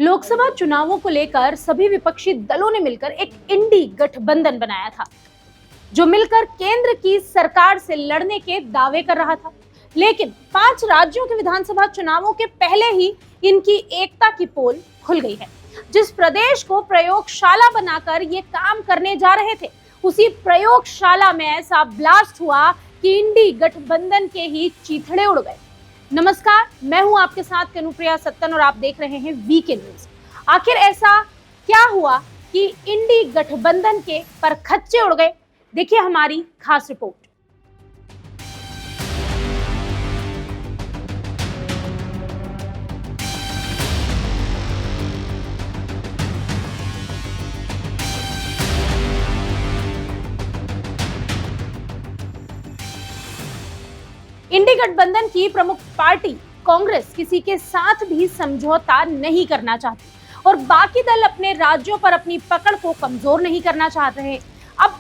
लोकसभा चुनावों को लेकर सभी विपक्षी दलों ने मिलकर एक इंडी गठबंधन बनाया था, जो मिलकर केंद्र की सरकार से लड़ने के दावे कर रहा था। लेकिन 5 राज्यों के विधानसभा चुनावों के पहले ही इनकी एकता की पोल खुल गई है। जिस प्रदेश को प्रयोगशाला बनाकर ये काम करने जा रहे थे, उसी प्रयोगशाला में ऐसा ब्लास्ट हुआ कि इंडी गठबंधन के ही चीथड़े उड़ गए। नमस्कार, मैं हूं आपके साथ कनुप्रिया सत्तन और आप देख रहे हैं वीके न्यूज। आखिर ऐसा क्या हुआ कि इंडी गठबंधन के परखच्चे उड़ गए? देखिए हमारी खास रिपोर्ट। इंडी गठबंधन की प्रमुख पार्टी कांग्रेस किसी के साथ भी समझौता नहीं करना चाहती और बाकी दल अपने राज्यों पर अपनी पकड़ को कमजोर नहीं करना चाहते हैं। अब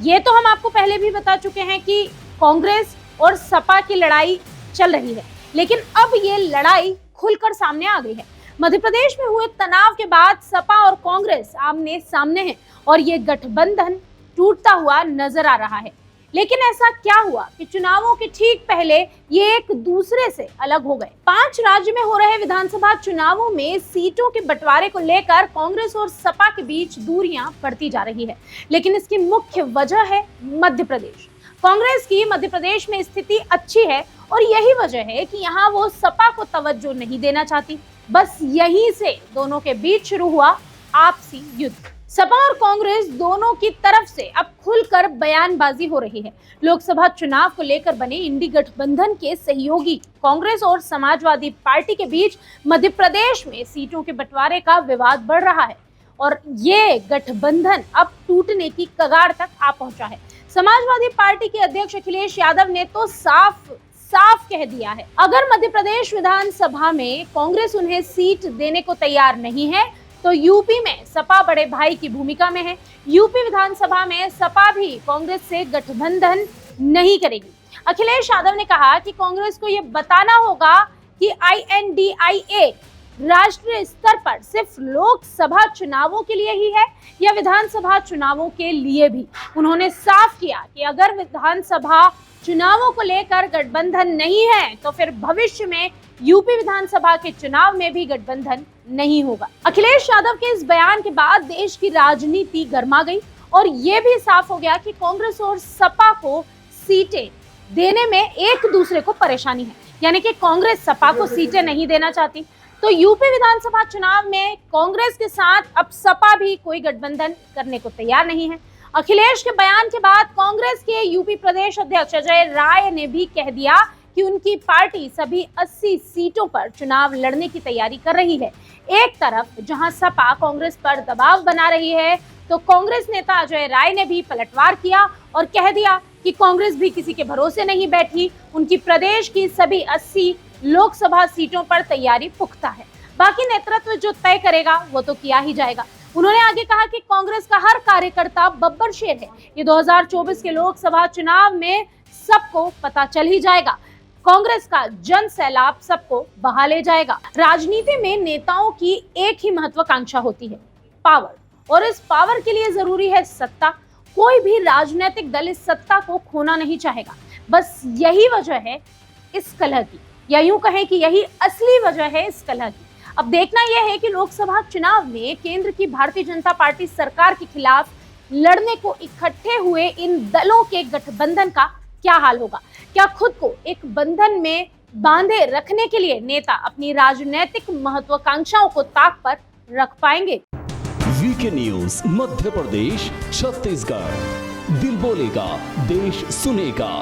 ये तो हम आपको पहले भी बता चुके हैं कि कांग्रेस और सपा की लड़ाई चल रही है, लेकिन अब ये लड़ाई खुलकर सामने आ गई है। मध्य प्रदेश में हुए तनाव के बाद सपा और कांग्रेस आमने सामने हैं और ये गठबंधन टूटता हुआ नजर आ रहा है। लेकिन ऐसा क्या हुआ कि चुनावों के ठीक पहले ये एक दूसरे से अलग हो गए? 5 राज्य में हो रहे विधानसभा चुनावों में सीटों के बंटवारे को लेकर कांग्रेस और सपा के बीच दूरियां बढ़ती जा रही है, लेकिन इसकी मुख्य वजह है मध्य प्रदेश। कांग्रेस की मध्य प्रदेश में स्थिति अच्छी है और यही वजह है कि यहाँ वो सपा को तवज्जो नहीं देना चाहती। बस यहीं से दोनों के बीच शुरू हुआ आपसी युद्ध। सपा और कांग्रेस दोनों की तरफ से अब खुलकर बयानबाजी हो रही है। लोकसभा चुनाव को लेकर बने इंडी गठबंधन के सहयोगी कांग्रेस और समाजवादी पार्टी के बीच मध्य प्रदेश में सीटों के बंटवारे का विवाद बढ़ रहा है और ये गठबंधन अब टूटने की कगार तक आ पहुंचा है। समाजवादी पार्टी के अध्यक्ष अखिलेश यादव ने तो साफ कह दिया है, अगर मध्य प्रदेश विधानसभा में कांग्रेस उन्हें सीट देने को तैयार नहीं है तो यूपी में सपा बड़े भाई की भूमिका में है। यूपी विधानसभा में सपा भी कांग्रेस से गठबंधन नहीं करेगी। अखिलेश यादव ने कहा कि कांग्रेस को यह बताना होगा कि INDIA राष्ट्रीय स्तर पर सिर्फ लोकसभा चुनावों के लिए ही है या विधानसभा चुनावों के लिए भी। उन्होंने साफ किया कि अगर विधानसभा चुनावों को लेकर गठबंधन नहीं है तो फिर भविष्य में यूपी विधानसभा के चुनाव में भी गठबंधन नहीं होगा। अखिलेश यादव के इस बयान के बाद देश की राजनीति गर्मा गई और ये भी साफ हो गया कि कांग्रेस और सपा को सीटें देने में एक दूसरे को परेशानी है, यानी कि कांग्रेस सपा को सीटें नहीं देना चाहती। तो यूपी विधानसभा चुनाव में कांग्रेस के साथ अब सपा भी कोई गठबंधन करने को तैयार नहीं है। अखिलेश के बयान के बाद कांग्रेस के यूपी प्रदेश अध्यक्ष अजय राय ने भी कह दिया कि उनकी पार्टी सभी 80 सीटों पर चुनाव लड़ने की तैयारी कर रही है। एक तरफ जहां सपा कांग्रेस पर दबाव बना रही है, तो कांग्रेस नेता अजय राय ने भी पलटवार किया और कह दिया कि कांग्रेस भी किसी के भरोसे नहीं बैठी। उनकी प्रदेश की सभी 80 लोकसभा सीटों पर तैयारी पुख्ता है, बाकी नेतृत्व जो तय करेगा वो तो किया ही जाएगा। उन्होंने आगे कहा कि कांग्रेस का हर कार्यकर्ता बब्बर शेर है। ये 2024 के लोकसभा चुनाव में सबको पता चल ही जाएगा। कांग्रेस का जन सैलाब सबको बहा ले जाएगा। राजनीति में नेताओं की एक ही महत्वाकांक्षा होती है, पावर, और इस पावर के लिए जरूरी है सत्ता। कोई भी राजनीतिक दल इस सत्ता को खोना नहीं चाहेगा। बस यही वजह है इस कलह की, या यूं कहें कि यही असली वजह है इस कलह की। अब देखना यह है कि लोकसभा चुनाव में केंद्र की भारतीय जनता पार्टी सरकार के खिलाफ लड़ने को इकट्ठे हुए इन दलों के गठबंधन का क्या हाल होगा। क्या खुद को एक बंधन में बांधे रखने के लिए नेता अपनी राजनीतिक महत्वाकांक्षाओं को ताक पर रख पाएंगे? वीके न्यूज मध्य प्रदेश छत्तीसगढ़, दिल बोलेगा देश सुनेगा।